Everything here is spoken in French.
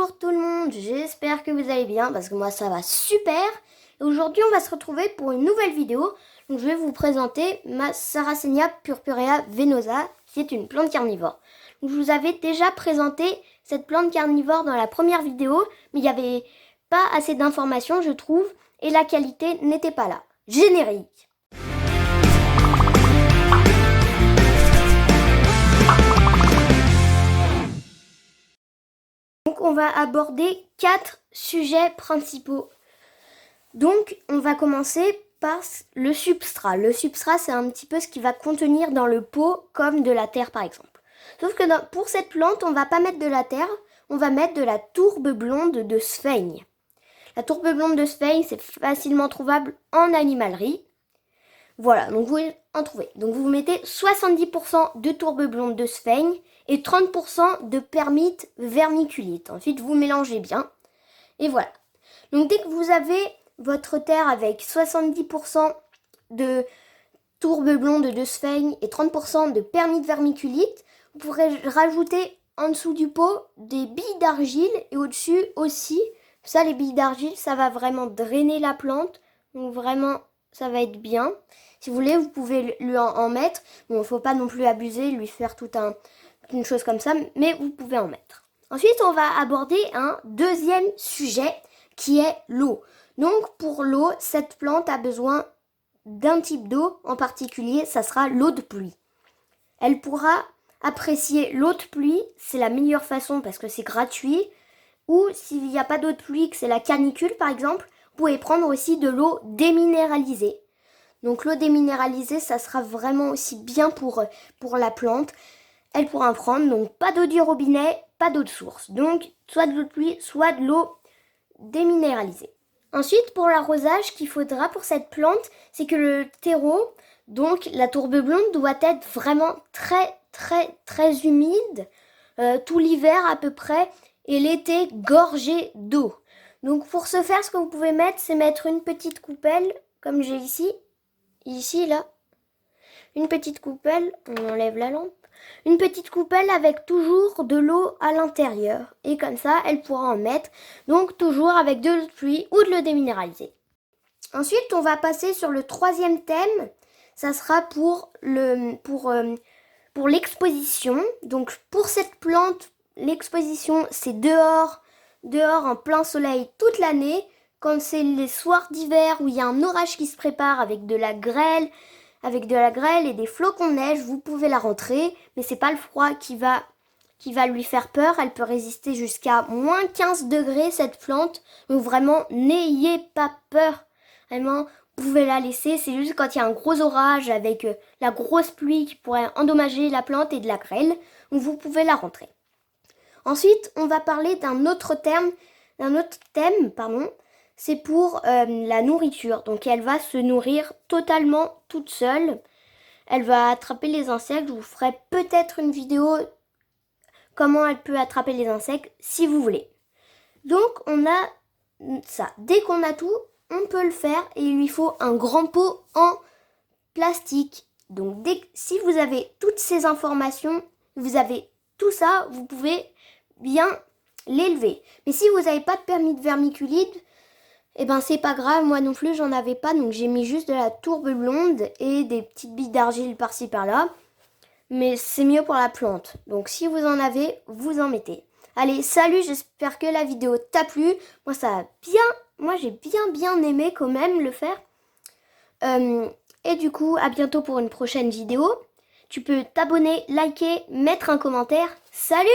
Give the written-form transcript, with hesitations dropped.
Bonjour tout le monde, j'espère que vous allez bien parce que moi ça va super. Et aujourd'hui on va se retrouver pour une nouvelle vidéo. Donc je vais vous présenter ma Sarracenia purpurea venosa qui est une plante carnivore. Donc, je vous avais déjà présenté cette plante carnivore dans la première vidéo, mais il n'y avait pas assez d'informations je trouve et la qualité n'était pas là. Générique. Donc on va aborder 4 sujets principaux. Donc on va commencer par le substrat. Le substrat c'est un petit peu ce qui va contenir dans le pot comme de la terre par exemple. Sauf que pour cette plante on va pas mettre de la terre, on va mettre de la tourbe blonde de Sphaigne. La tourbe blonde de Sphaigne c'est facilement trouvable en animalerie. Voilà, donc vous pouvez en trouver. Donc vous mettez 70% de tourbe blonde de Sphaigne et 30% de permite vermiculite. Ensuite, vous mélangez bien. Et voilà. Donc dès que vous avez votre terre avec 70% de tourbe blonde de Sphaigne et 30% de permite vermiculite, vous pourrez rajouter en dessous du pot des billes d'argile et au-dessus aussi. Ça, les billes d'argile, ça va vraiment drainer la plante. Donc vraiment, ça va être bien. Si vous voulez, vous pouvez lui en mettre. Bon, il ne faut pas non plus abuser, lui faire une chose comme ça, mais vous pouvez en mettre. Ensuite, on va aborder un deuxième sujet qui est l'eau. Donc, pour l'eau, cette plante a besoin d'un type d'eau en particulier, ça sera l'eau de pluie. Elle pourra apprécier l'eau de pluie, c'est la meilleure façon parce que c'est gratuit. Ou s'il n'y a pas d'eau de pluie, que c'est la canicule par exemple, vous pouvez prendre aussi de l'eau déminéralisée. Donc l'eau déminéralisée, ça sera vraiment aussi bien pour la plante. Elle pourra en prendre, donc pas d'eau du robinet, pas d'eau de source. Donc soit de l'eau de pluie, soit de l'eau déminéralisée. Ensuite, pour l'arrosage qu'il faudra pour cette plante, c'est que le terreau, donc la tourbe blonde, doit être vraiment très humide, tout l'hiver à peu près, et l'été gorgé d'eau. Donc pour ce faire, ce que vous pouvez mettre, c'est mettre une petite coupelle, comme j'ai ici là, une petite coupelle, on enlève la lampe, une petite coupelle avec toujours de l'eau à l'intérieur. Et comme ça, elle pourra en mettre, donc toujours avec de l'eau de pluie ou de l'eau déminéralisée. Ensuite, on va passer sur le troisième thème, ça sera pour l'exposition. Donc pour cette plante, l'exposition c'est dehors en plein soleil toute l'année. Quand c'est les soirs d'hiver où il y a un orage qui se prépare avec de la grêle et des flocons de neige, vous pouvez la rentrer, mais c'est pas le froid qui va lui faire peur. Elle peut résister jusqu'à moins 15 degrés cette plante, donc vraiment n'ayez pas peur. Vraiment, vous pouvez la laisser, c'est juste quand il y a un gros orage avec la grosse pluie qui pourrait endommager la plante et de la grêle, donc vous pouvez la rentrer. Ensuite, on va parler d'un autre thème, c'est pour la nourriture. Donc elle va se nourrir totalement toute seule. Elle va attraper les insectes. Je vous ferai peut-être une vidéo comment elle peut attraper les insectes si vous voulez. Donc on a ça. Dès qu'on a tout, on peut le faire et il lui faut un grand pot en plastique. Donc si vous avez toutes ces informations, vous avez tout ça, vous pouvez bien l'élever. Mais si vous n'avez pas de permis de vermiculite, eh ben c'est pas grave, moi non plus j'en avais pas, donc j'ai mis juste de la tourbe blonde et des petites billes d'argile par-ci par-là. Mais c'est mieux pour la plante, donc si vous en avez, vous en mettez. Allez, salut, j'espère que la vidéo t'a plu. Moi j'ai bien aimé quand même le faire. Et du coup, à bientôt pour une prochaine vidéo. Tu peux t'abonner, liker, mettre un commentaire. Salut!